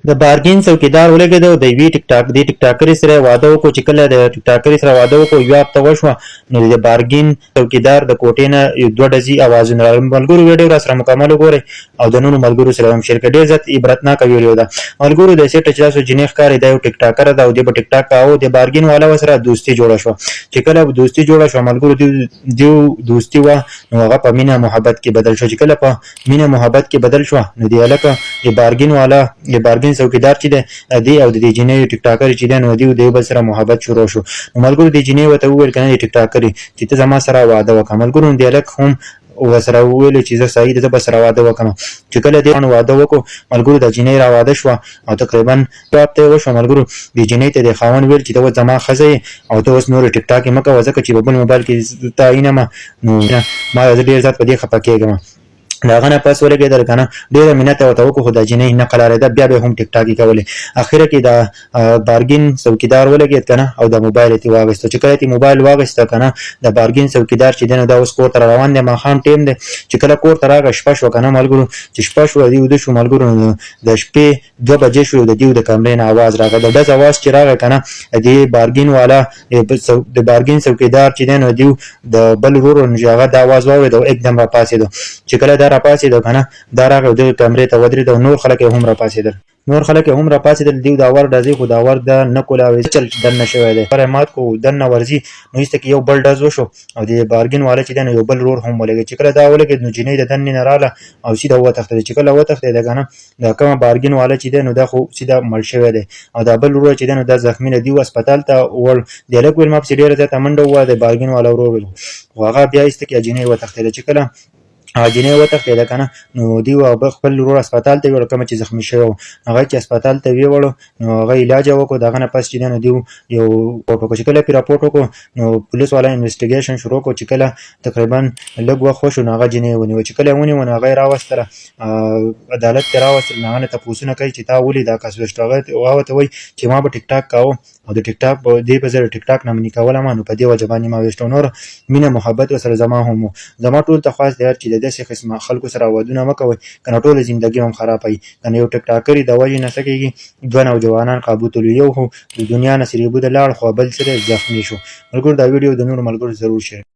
د بارګین څوکیدار ولګېد او د یوې ټیک ټاکرې سره واده وکړو چې کله د ټیک ټاکرې سره واده وکړو یوه هفته وشوه نو د بارګین څوکیدار د کوټې نه دوه ډزي اوازونه راغلل. ملګرو ویډیو راسره مکمل وګورئ او د نورو ملګرو سره هم شیر کړئ. ډېر زیات عبرتناکه ویډیو ده. ملګرو د سیټه چې تاسو جنۍ ښکاري دا یو ټیک ټاکره ده او دی به ټیک ټاک کاوه. د بارګین والا ورسره دوستي جوړه شوه. چې کله دوستي جوړه شوه ملګرو دیو دوستي وه نو هغه په مینه محبت کې بدل شو. چې کله په مینه محبت کې بدل شوه نو د هلکه د بارګین والا د بارګین څوکیدار چې دی دی او د دې جنۍ ټیک ټاکرې چې دی نو دوی د یو بل سره محبت شروع شو. نو ملګرو دې جنۍ ورته وویل که نه د ټیک ټاکرې چې ته زما سره واده وکړه. ملګرو د هلک هم ورسره وویل چې زه صحیح ده زه به سره واده وکړم. چې کله دې واده وکړو ملګرو د جنۍ را واده شوه او تقریبا دوه هفتې وشوه. ملګرو دې جنۍ ته د خاوند ویل چې ته اوس زما ښځه یې او ته اوس نور ټیک ټاک یې مه کوه ځکه چې په بل موبایل کې تعینمه نو ما زه ډېر زیات په دې خفه کېږم. د هغه نه پس ولګېدل که نه ډېره مینت یې ورته وکړو خو دا جنۍ نه قلارېده بیا به یې هم ټیک ټاک یې کولې. اخره کې د بارګین څوکیدار ولګېد که نه او د موبایل یې واخیسته. چې کله یې موبایل واخیسته که نه د بارګین څوکیدار چې دی نو دا اوس کور ته را روان دی. ماښام ټیم دی چې کله کور ته راغی شپه شوه که نه ملګرو چې شپه شوه دوی ویده شو ملګرو نو د شپې 2 بجې شوې د دوی د کمرې نه اواز راغی. د ډز اواز چې راغی که نه د بارګین والا د بارګین څوکیدار چې دی نو دوی د بل ورور چې هغه دا اواز واورېد او एकदम راپاڅېدو. چې کله دا راپاڅېدو که نه دا راغی او دغې کمرې ته ودرېد او نور خلک یې هم راپاڅېدل. دوی د اور ډزې خو د اور د نه کولاوې چل دننه شوی دی. پر مات کو دننه ورځي نو هېڅ کې یو بل ډز وشو او د بارګین والا چې دی نو یو بل رور هم ولګېد. چې کله دا ولګېد نو جنۍ د دننې نه راغله او سیده وتښتېده. چې کله وتښتېده که نه دا کومه بارګین والا چې دی نو دا خو سیده مړ شوی دی او دا بل ورور چې دی نو دا زخمي دی. دوی هسپتال ته وړ. د هلک ویل ما پسې ډېره زیاته منډه ووهه. د بارګین والا ورور ویل خو هغه بیا هېڅ کې جنۍ وتښتېده. چې کله جنۍ وتښتېده که نه نو دوی خپل ورور هسپتال ته یوړ کومه چې زخمي شوی و. هغه چې هسپتال ته ویوړو نو هغه علاج یې وکړو. د هغه نه پس چې دی نو دوی یو راپورټ وکړو. چې کله پرې راپورټ وکړو نو پولیس والا انویسټیګیشن شروع کړو. چې کله تقریبا لږ وخت وشو نو هغه جنۍ ونیوه. چې کله یې ونیوه نو هغه یې راوستله عدالت ته راوستله. نو هغه نه تپوسونه کوي چې تا ولې دا کس ویشتو. هغه ورته وایي چې ما به ټیک ټاک کاوه او د ټیک ټاک دې په زه د ټیک ټاک نه منې کولم نو په دې وجه باندې ما ویشتو. نور مینه محبت ورسره زما هم و. زما ټول ته خواست دی چې د داسې قسمه خلکو سره ودونه مه کوئ که نه ټوله زندګي هم خرابوي. که نه یو ټیک ټاکري د وجې نه څه کېږي 2 نوجوانان قابو ته لوي. یو خو د دنیا نه سریبو د لاړ خو بل سره زخمي شو. ملګرو دا ویډیو د نورو ملګرو ضرور شیر